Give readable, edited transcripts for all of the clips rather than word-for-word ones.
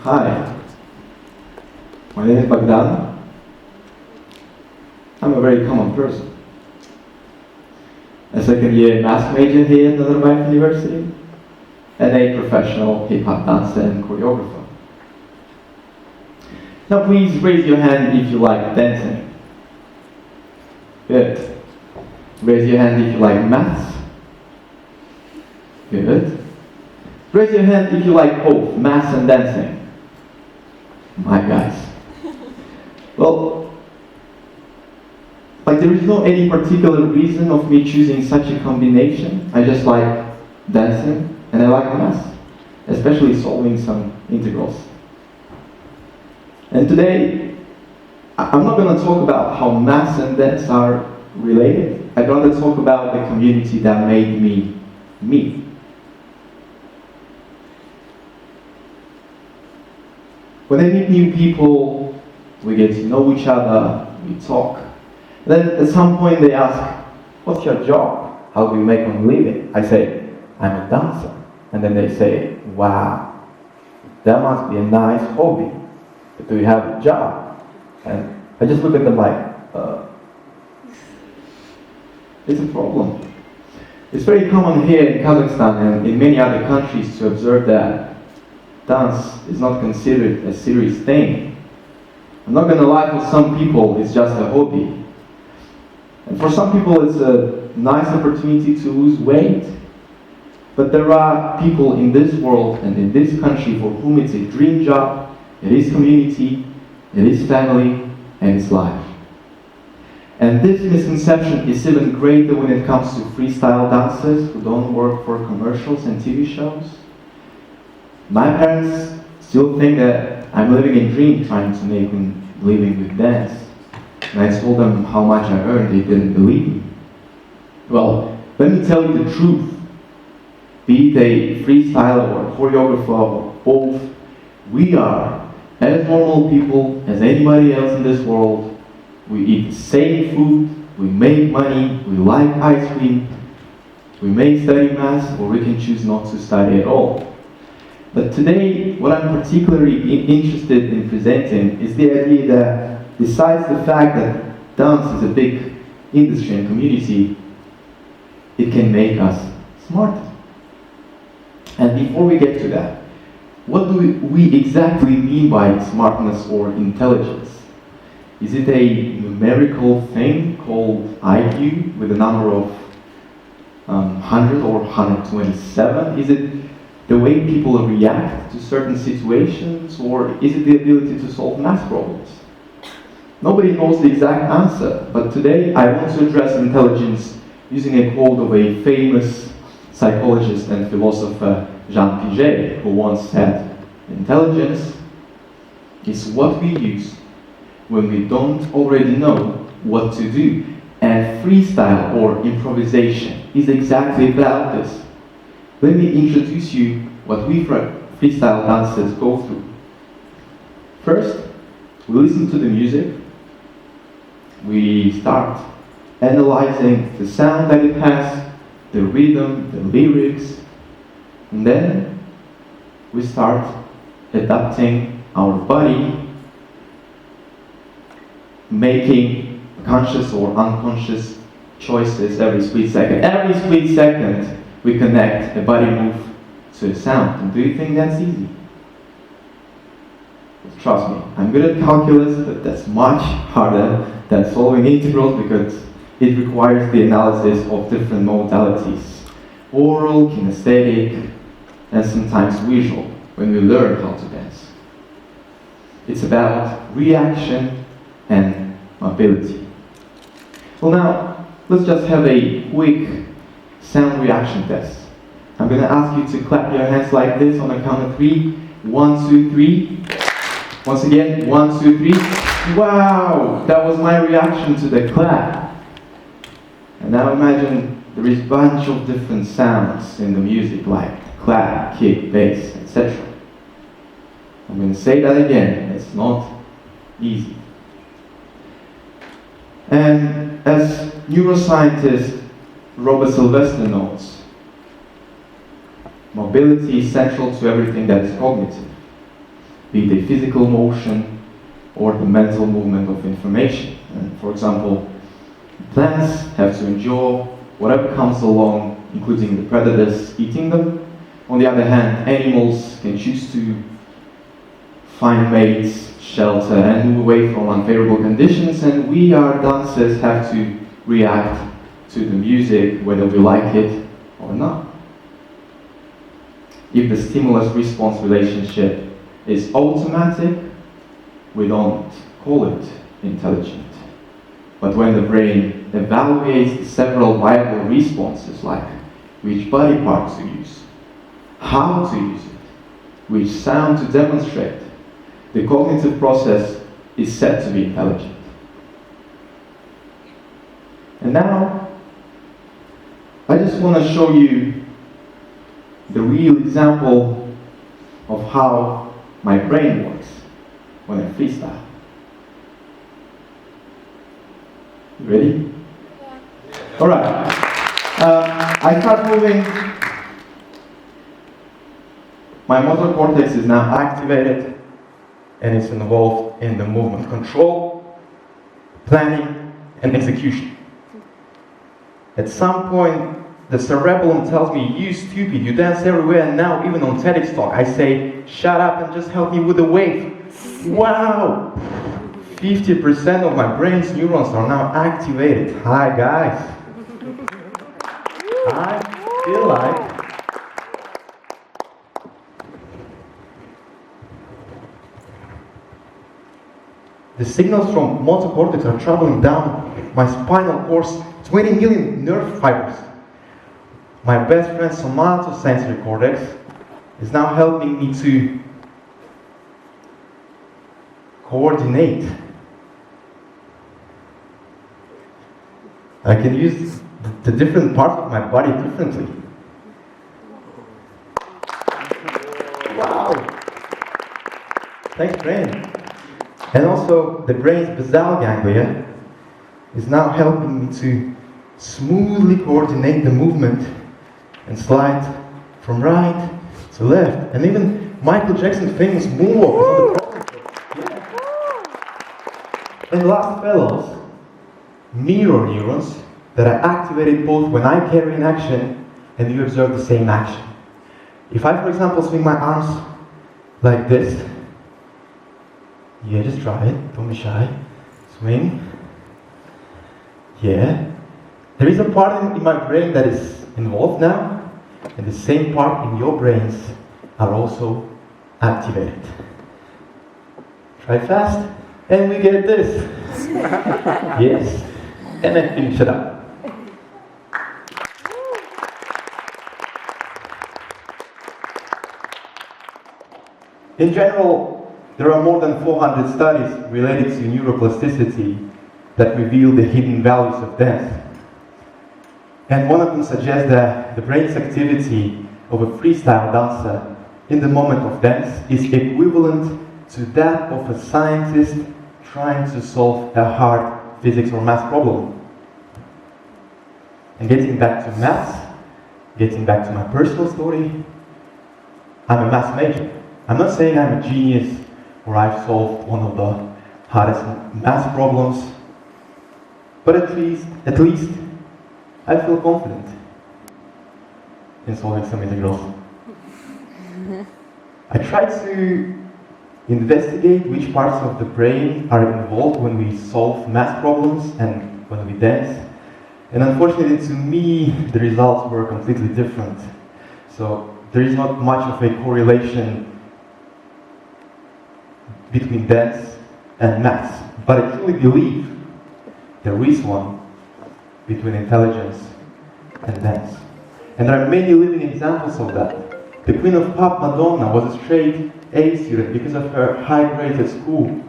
Hi, my name is Bogdan. I'm a very common person. A second-year math major here at Nazarbayev University, and a professional hip-hop dancer and choreographer. Now please raise your hand if you like dancing. Good. Raise your hand if you like maths. Good. Raise your hand if you like both maths and dancing. My guys. Well, there is no any particular reason of me choosing such a combination. I just like dancing and I like maths, especially solving some integrals. And today, I'm not going to talk about how maths and dance are related. I'd rather talk about the community that made me me. When I meet new people, we get to know each other, we talk. Then at some point they ask, what's your job? How do you make a living? I say, I'm a dancer. And then they say, wow, that must be a nice hobby. But do you have a job? And I just look at them like, it's a problem. It's very common here in Kazakhstan and in many other countries to observe that dance is not considered a serious thing. I'm not going to lie, for some people it's just a hobby. And for some people it's a nice opportunity to lose weight. But there are people in this world and in this country for whom it's a dream job, it is community, it is family, and it's life. And this misconception is even greater when it comes to freestyle dancers who don't work for commercials and TV shows. My parents still think that I'm living a dream trying to make a living with dance. And I told them how much I earned, they didn't believe me. Well, let me tell you the truth. Be it a freestyler or a choreographer or both, we are as normal people as anybody else in this world. We eat the same food, we make money, we like ice cream, we may study math or we can choose not to study at all. But today, what I'm particularly interested in presenting is the idea that besides the fact that dance is a big industry and community, it can make us smarter. And before we get to that, what do we exactly mean by smartness or intelligence? Is it a numerical thing called IQ with a number of 100 or 127? Is it the way people react to certain situations, or is it the ability to solve math problems? Nobody knows the exact answer, but today I want to address intelligence using a quote of a famous psychologist and philosopher, Jean Piaget, who once said, intelligence is what we use when we don't already know what to do, and freestyle or improvisation is exactly about this. Let me introduce you what we freestyle dancers go through. First, we listen to the music. We start analyzing the sound that it has, the rhythm, the lyrics, and then we start adapting our body, making conscious or unconscious choices every split second. Every split second, we connect a body move to a sound. And do you think that's easy? Trust me, I'm good at calculus, but that's much harder than solving integrals because it requires the analysis of different modalities. Oral, kinesthetic, and sometimes visual when we learn how to dance. It's about reaction and mobility. Well now, let's just have a quick sound reaction test. I'm going to ask you to clap your hands like this on a count of 3. 1, 2, 3. Once again, 1, 2, 3. Wow! That was my reaction to the clap. And now imagine there is a bunch of different sounds in the music like clap, kick, bass, etc. I'm going to say that again. It's not easy. And as neuroscientist Robert Sylvester notes, Mobility is central to everything that is cognitive, be it a physical motion or the mental movement of information. And for example, plants have to endure whatever comes along, including the predators eating them. On the other hand, animals can choose to find mates, shelter, and move away from unfavorable conditions, and we, our dancers, have to react to the music, whether we like it or not. If the stimulus-response relationship is automatic, we don't call it intelligent. But when the brain evaluates the several viable responses, like which body part to use, how to use it, which sound to demonstrate, the cognitive process is said to be intelligent. And now, I just want to show you the real example of how my brain works when I freestyle. You ready? Yeah. All right. I start moving. My motor cortex is now activated and it's involved in the movement control, planning, and execution. At some point, the cerebellum tells me, you stupid, you dance everywhere, and now even on TEDx talk, I say, shut up and just help me with the wave. Wow! 50% of my brain's neurons are now activated. Hi guys. I feel like the signals from motor cortex are traveling down my spinal cord's 20 million nerve fibers. My best friend somatosensory cortex is now helping me to coordinate. I can use the different parts of my body differently. Wow! Thanks, brain. And also, the brain's basal ganglia is now helping me to smoothly coordinate the movement and slide from right to left. And even Michael Jackson's famous moonwalk is on the problem. Yeah. And last, fellows, mirror neurons that are activated both when I carry an action and you observe the same action. If I, for example, swing my arms like this, yeah, just try it, don't be shy. Swing. Yeah. There is a part in my brain that is involved now, and the same part in your brains are also activated. Try fast, and we get this. Yes. And then finish it up. In general, there are more than 400 studies related to neuroplasticity that reveal the hidden values of dance. And one of them suggests that the brain's activity of a freestyle dancer in the moment of dance is equivalent to that of a scientist trying to solve a hard physics or math problem. And getting back to maths, getting back to my personal story, I'm a math major. I'm not saying I'm a genius or I've solved one of the hardest math problems, but at least I feel confident in solving some integrals. I try to investigate which parts of the brain are involved when we solve math problems and when we dance. And unfortunately to me, the results were completely different. So there is not much of a correlation between dance and maths. But I truly believe there is one between intelligence and dance. And there are many living examples of that. The Queen of Pop, Madonna, was a straight A student because of her high grades at school.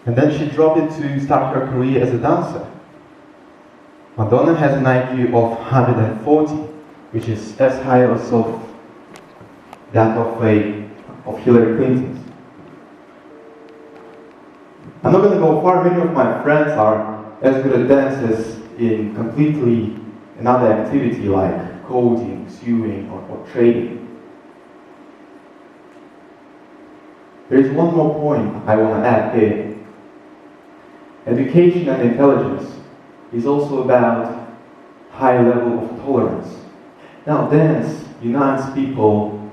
And then she dropped it to start her career as a dancer. Madonna has an IQ of 140, which is as high as of that of Hillary Clinton's. I'm not going to go far. Many of my friends are as good at dancers in completely another activity like coding, sewing, or trading. There is one more point I want to add here. Education and intelligence is also about high level of tolerance. Now, dance unites people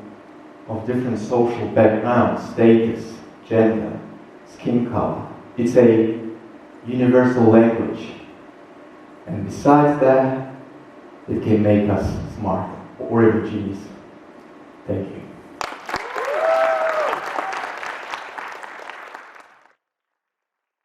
of different social backgrounds, status, gender, skin color. It's a universal language. And besides that, it can make us smart or even genius. Thank you.